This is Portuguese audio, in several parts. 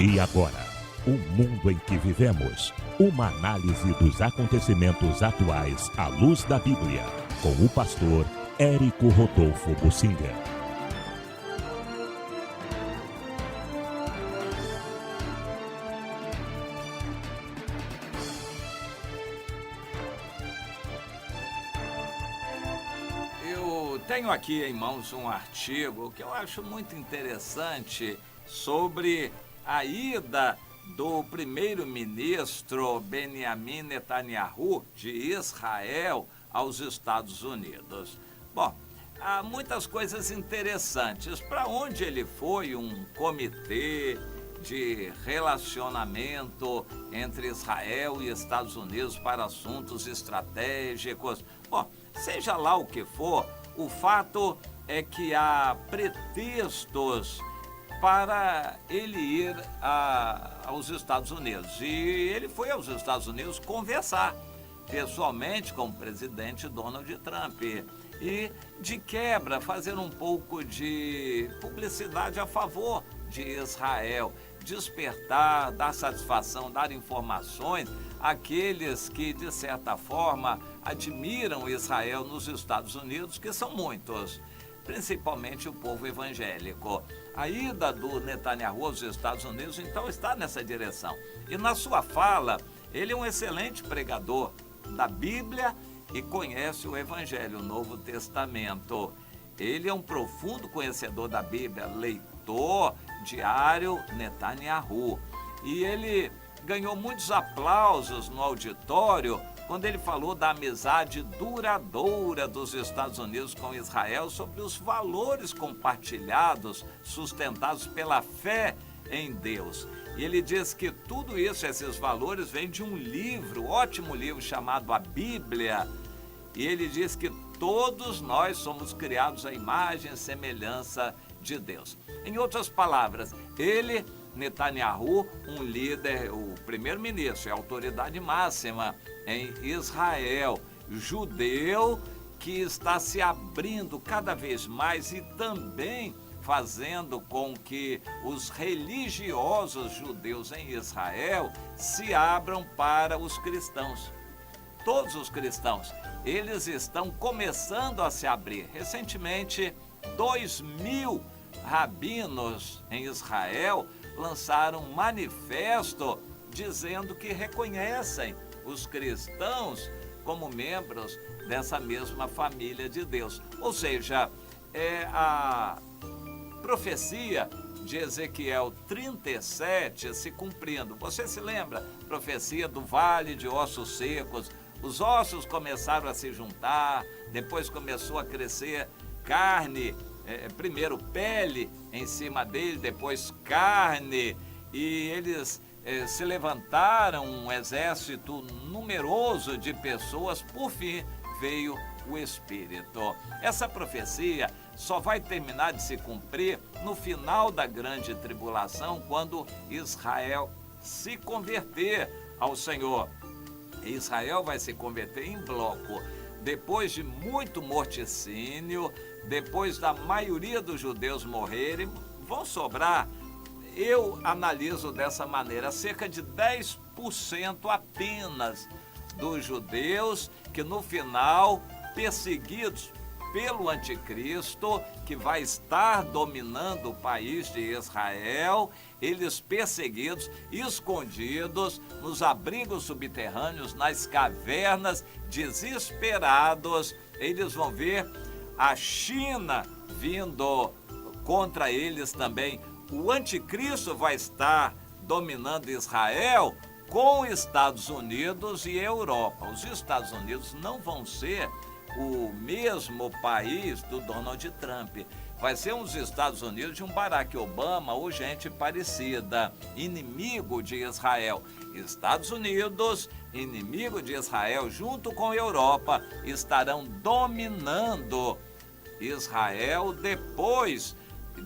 E agora, o mundo em que vivemos. Uma análise dos acontecimentos atuais à luz da Bíblia. Com o pastor Érico Rodolfo Bussinger. Eu tenho aqui em mãos um artigo que eu acho muito interessante sobre a ida do primeiro-ministro Benjamin Netanyahu de Israel aos Estados Unidos. Bom, há muitas coisas interessantes. Para onde ele foi, um comitê de relacionamento entre Israel e Estados Unidos para assuntos estratégicos. Bom, seja lá o que for, o fato é que há pretextos para ele ir aos Estados Unidos. E ele foi aos Estados Unidos conversar pessoalmente com o presidente Donald Trump. E, de quebra, fazer um pouco de publicidade a favor de Israel. Despertar, dar satisfação, dar informações àqueles que, de certa forma, admiram Israel nos Estados Unidos, que são muitos, principalmente o povo evangélico. A ida do Netanyahu aos Estados Unidos, então, está nessa direção. E na sua fala, ele é um excelente pregador da Bíblia e conhece o Evangelho, o Novo Testamento. Ele é um profundo conhecedor da Bíblia, leitor diário Netanyahu. E ele ganhou muitos aplausos no auditório quando ele falou da amizade duradoura dos Estados Unidos com Israel, sobre os valores compartilhados, sustentados pela fé em Deus. E ele diz que tudo isso, esses valores, vêm de um livro, ótimo livro chamado a Bíblia. E ele diz que todos nós somos criados à imagem e semelhança de Deus. Em outras palavras, ele, Netanyahu, um líder, o primeiro-ministro, é a autoridade máxima em Israel, judeu que está se abrindo cada vez mais e também fazendo com que os religiosos judeus em Israel se abram para os cristãos. Todos os cristãos, eles estão começando a se abrir. Recentemente, 2.000 rabinos em Israel lançaram um manifesto dizendo que reconhecem os cristãos como membros dessa mesma família de Deus. Ou seja, é a profecia de Ezequiel 37 se cumprindo. Você se lembra? Profecia do vale de ossos secos. Os ossos começaram a se juntar, depois começou a crescer carne, primeiro pele em cima dele, depois carne, e eles se levantaram, um exército numeroso de pessoas, por fim veio o Espírito. Essa profecia só vai terminar de se cumprir no final da grande tribulação, quando Israel se converter ao Senhor. Israel vai se converter em bloco. Depois de muito morticínio, depois da maioria dos judeus morrerem, vão sobrar, eu analiso dessa maneira, cerca de 10% apenas dos judeus que no final, perseguidos pelo anticristo, que vai estar dominando o país de Israel, eles perseguidos, escondidos nos abrigos subterrâneos, nas cavernas, desesperados, eles vão ver a China vindo contra eles também. O anticristo vai estar dominando Israel com Estados Unidos e Europa. Os Estados Unidos não vão ser o mesmo país do Donald Trump. Vai ser uns Estados Unidos de um Barack Obama ou gente parecida, inimigo de Israel. Estados Unidos, inimigo de Israel, junto com a Europa, estarão dominando Israel depois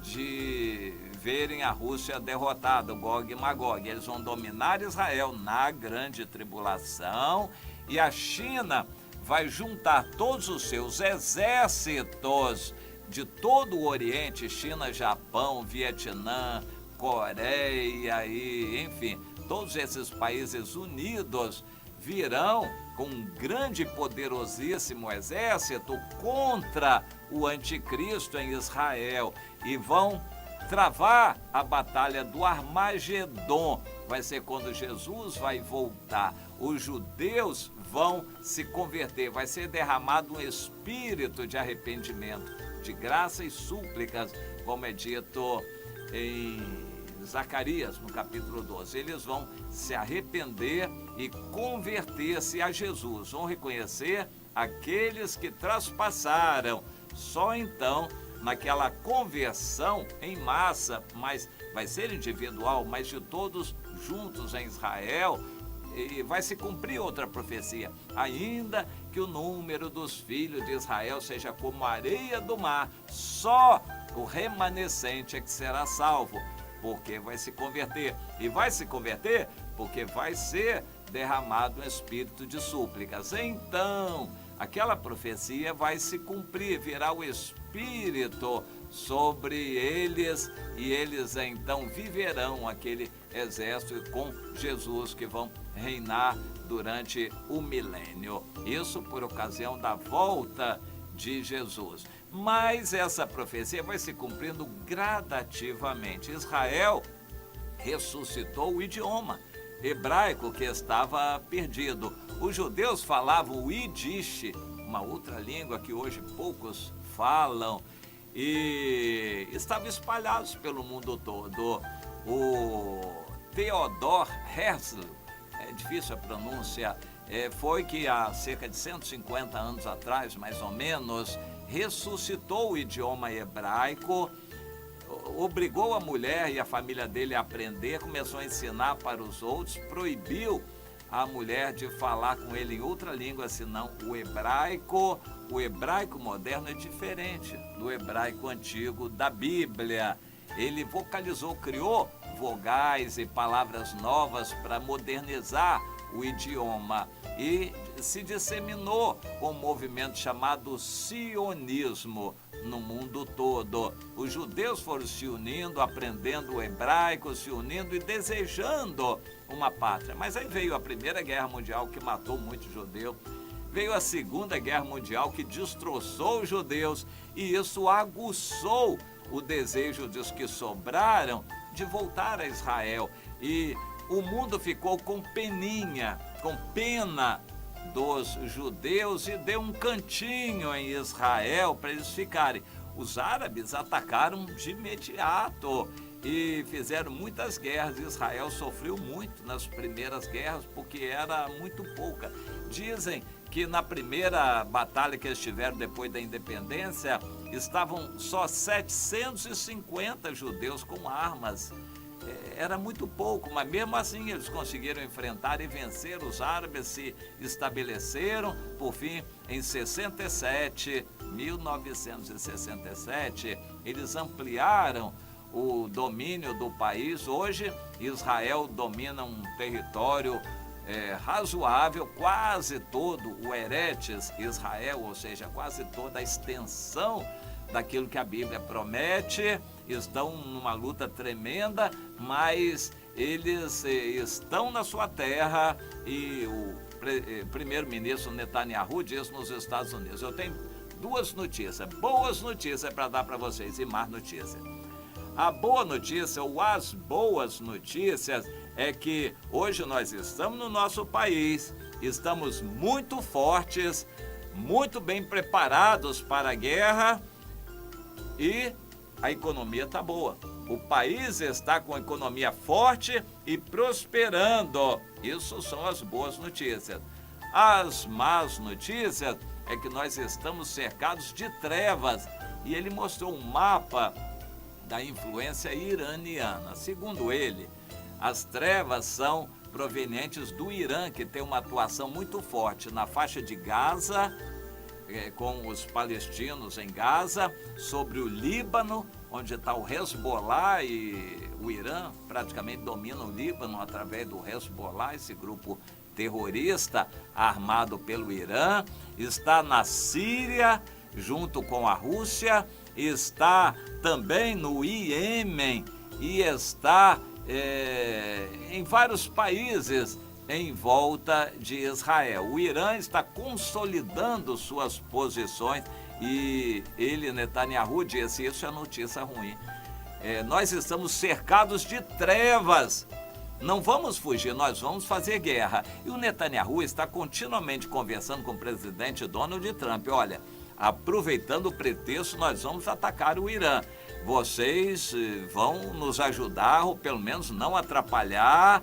de verem a Rússia derrotada, o Gog e Magog. Eles vão dominar Israel na grande tribulação e a China vai juntar todos os seus exércitos de todo o Oriente, China, Japão, Vietnã, Coreia e, enfim, todos esses países unidos virão com um grande e poderosíssimo exército contra o anticristo em Israel e vão travar a batalha do Armagedon. Vai ser quando Jesus vai voltar. Os judeus vão se converter, vai ser derramado um espírito de arrependimento, de graça e súplicas, como é dito em Zacarias, no capítulo 12. Eles vão se arrepender e converter-se a Jesus, vão reconhecer aqueles que traspassaram. Só então, naquela conversão em massa, mas vai ser individual, mas de todos juntos em Israel, e vai se cumprir outra profecia, ainda que o número dos filhos de Israel seja como a areia do mar, só o remanescente é que será salvo, porque vai se converter. E vai se converter porque vai ser derramado um espírito de súplicas. Então, aquela profecia vai se cumprir, virá o Espírito sobre eles e eles então viverão aquele exército com Jesus que vão reinar durante o milênio. Isso por ocasião da volta de Jesus. Mas essa profecia vai se cumprindo gradativamente. Israel ressuscitou o idioma hebraico que estava perdido. Os judeus falavam o Yiddish, uma outra língua que hoje poucos falam, e estavam espalhados pelo mundo todo. O Theodor Herzl, é difícil a pronúncia, foi que há cerca de 150 anos atrás, mais ou menos, ressuscitou o idioma hebraico, obrigou a mulher e a família dele a aprender, começou a ensinar para os outros, proibiu a mulher de falar com ele em outra língua, senão o hebraico. O hebraico moderno é diferente do hebraico antigo da Bíblia. Ele vocalizou, criou vogais e palavras novas para modernizar o idioma e se disseminou com um movimento chamado sionismo no mundo todo. Os judeus foram se unindo, aprendendo o hebraico, se unindo e desejando uma pátria. Mas aí veio a Primeira Guerra Mundial, que matou muito judeu. Veio a Segunda Guerra Mundial, que destroçou os judeus, e isso aguçou o desejo dos que sobraram de voltar a Israel. E o mundo ficou com peninha, com pena dos judeus e deu um cantinho em Israel para eles ficarem. Os árabes atacaram de imediato e fizeram muitas guerras. Israel sofreu muito nas primeiras guerras porque era muito pouca. Dizem que na primeira batalha que eles tiveram depois da independência, estavam só 750 judeus com armas. Era muito pouco, mas mesmo assim eles conseguiram enfrentar e vencer. Os árabes se estabeleceram, por fim, em 1967, eles ampliaram o domínio do país. Hoje, Israel domina um território razoável, quase todo o Eretz Israel, ou seja, quase toda a extensão daquilo que a Bíblia promete. Estão numa luta tremenda, mas eles estão na sua terra e o primeiro-ministro Netanyahu diz nos Estados Unidos: eu tenho duas notícias, boas notícias para dar para vocês e más notícias. A boa notícia, ou as boas notícias, é que hoje nós estamos no nosso país, estamos muito fortes, muito bem preparados para a guerra e a economia está boa. O país está com a economia forte e prosperando. Isso são as boas notícias. As más notícias é que nós estamos cercados de trevas. E ele mostrou um mapa da influência iraniana. Segundo ele, as trevas são provenientes do Irã, que tem uma atuação muito forte na faixa de Gaza, com os palestinos em Gaza, sobre o Líbano, onde está o Hezbollah, e o Irã praticamente domina o Líbano através do Hezbollah, esse grupo terrorista armado pelo Irã. Está na Síria, junto com a Rússia, está também no Iêmen, e está em vários países em volta de Israel. O Irã está consolidando suas posições e ele, Netanyahu, disse, isso é notícia ruim. Nós estamos cercados de trevas. Não vamos fugir, nós vamos fazer guerra. E o Netanyahu está continuamente conversando com o presidente Donald Trump. Olha, aproveitando o pretexto, nós vamos atacar o Irã. Vocês vão nos ajudar, ou pelo menos não atrapalhar.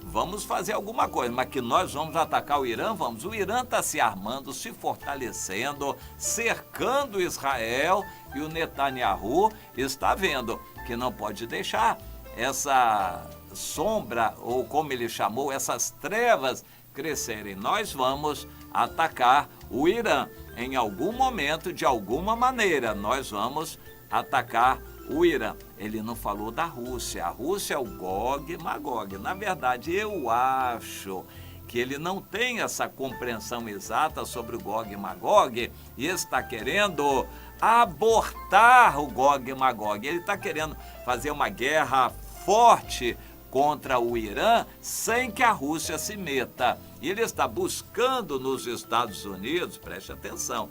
Vamos fazer alguma coisa, mas que nós vamos atacar o Irã, vamos. O Irã está se armando, se fortalecendo, cercando Israel, e o Netanyahu está vendo que não pode deixar essa sombra, ou como ele chamou, essas trevas crescerem. Nós vamos atacar o Irã. Em algum momento, de alguma maneira, nós vamos atacar o Irã. Ele não falou da Rússia. A Rússia é o Gog e Magog. Na verdade, eu acho que ele não tem essa compreensão exata sobre o Gog e Magog e está querendo abortar o Gog e Magog. Ele está querendo fazer uma guerra forte contra o Irã sem que a Rússia se meta. E ele está buscando nos Estados Unidos, preste atenção,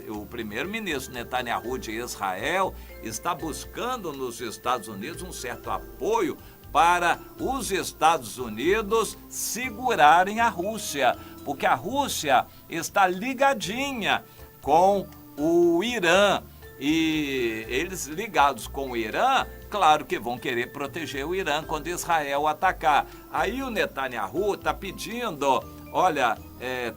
o primeiro-ministro Netanyahu de Israel está buscando nos Estados Unidos um certo apoio para os Estados Unidos segurarem a Rússia, porque a Rússia está ligadinha com o Irã. E eles ligados com o Irã, claro que vão querer proteger o Irã quando Israel atacar. Aí o Netanyahu está pedindo, olha,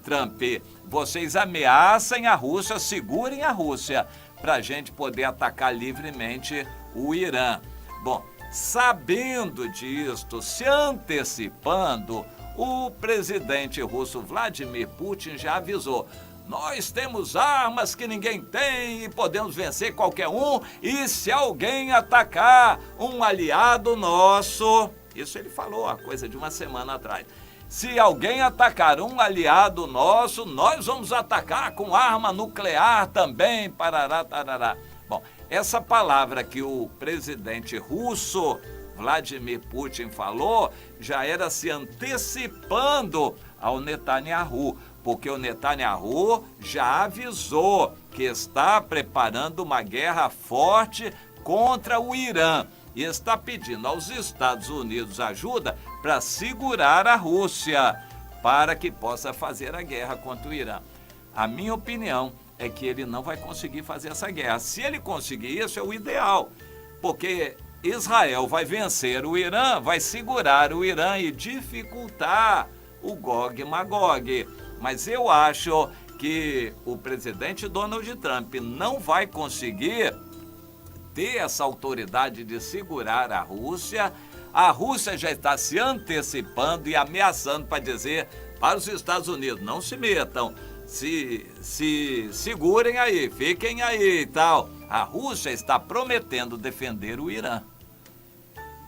Trump, vocês ameacem a Rússia, segurem a Rússia, para a gente poder atacar livremente o Irã. Bom, sabendo disto, se antecipando, o presidente russo Vladimir Putin já avisou: nós temos armas que ninguém tem e podemos vencer qualquer um, e se alguém atacar um aliado nosso, isso ele falou há coisa de uma semana atrás, se alguém atacar um aliado nosso, nós vamos atacar com arma nuclear também, parará, tarará. Bom, essa palavra que o presidente russo Vladimir Putin falou já era se antecipando ao Netanyahu, porque o Netanyahu já avisou que está preparando uma guerra forte contra o Irã e está pedindo aos Estados Unidos ajuda para segurar a Rússia, para que possa fazer a guerra contra o Irã. A minha opinião é que ele não vai conseguir fazer essa guerra. Se ele conseguir isso, é o ideal, porque Israel vai vencer o Irã, vai segurar o Irã e dificultar o Gog e Magog. Mas eu acho que o presidente Donald Trump não vai conseguir ter essa autoridade de segurar a Rússia. A Rússia já está se antecipando e ameaçando para dizer para os Estados Unidos: não se metam, se segurem aí, fiquem aí e tal. A Rússia está prometendo defender o Irã.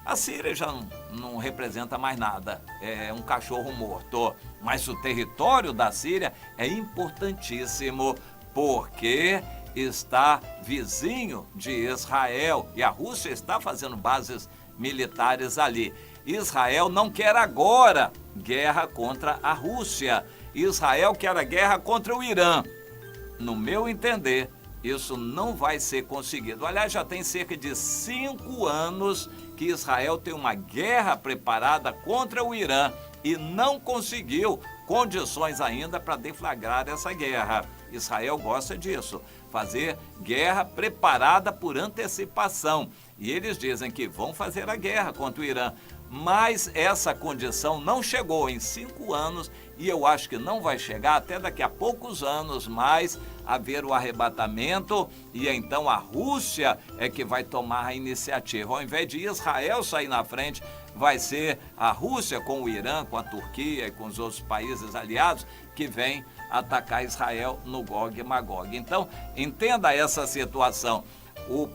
A Síria já não representa mais nada, é um cachorro morto, mas o território da Síria é importantíssimo porque está vizinho de Israel e a Rússia está fazendo bases militares ali. Israel não quer agora guerra contra a Rússia, Israel quer a guerra contra o Irã. No meu entender, isso não vai ser conseguido. Aliás, já tem cerca de 5 anos que Israel tem uma guerra preparada contra o Irã e não conseguiu condições ainda para deflagrar essa guerra. Israel gosta disso, fazer guerra preparada por antecipação. E eles dizem que vão fazer a guerra contra o Irã. Mas essa condição não chegou em 5 anos e eu acho que não vai chegar até daqui a poucos anos mais haver o arrebatamento e então a Rússia é que vai tomar a iniciativa. Ao invés de Israel sair na frente, vai ser a Rússia com o Irã, com a Turquia e com os outros países aliados que vem atacar Israel no Gog e Magog. Então, entenda essa situação. O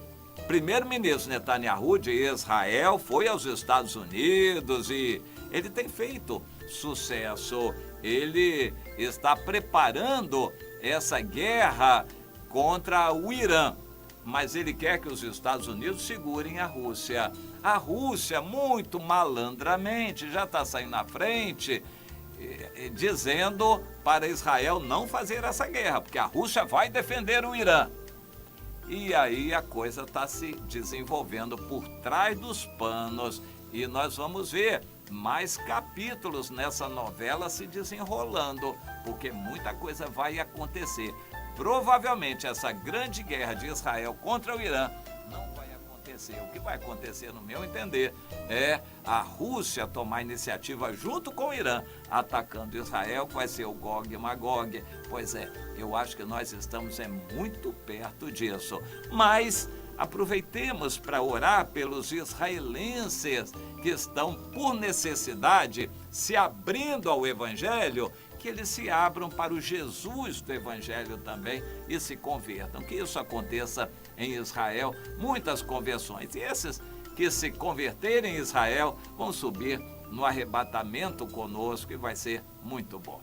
primeiro-ministro Netanyahu de Israel foi aos Estados Unidos e ele tem feito sucesso. Ele está preparando essa guerra contra o Irã, mas ele quer que os Estados Unidos segurem a Rússia. A Rússia, muito malandramente, já está saindo na frente, dizendo para Israel não fazer essa guerra, porque a Rússia vai defender o Irã. E aí a coisa está se desenvolvendo por trás dos panos e nós vamos ver mais capítulos nessa novela se desenrolando, porque muita coisa vai acontecer. Provavelmente essa grande guerra de Israel contra o Irã não vai acontecer. O que vai acontecer, no meu entender, é a Rússia tomar iniciativa junto com o Irã, atacando Israel, que vai ser o Gog e Magog. Pois é, eu acho que nós estamos muito perto disso. Mas aproveitemos para orar pelos israelenses que estão, por necessidade, se abrindo ao Evangelho, que eles se abram para o Jesus do Evangelho também e se convertam. Que isso aconteça em Israel, muitas conversões. E esses que se converterem em Israel vão subir no arrebatamento conosco e vai ser muito bom.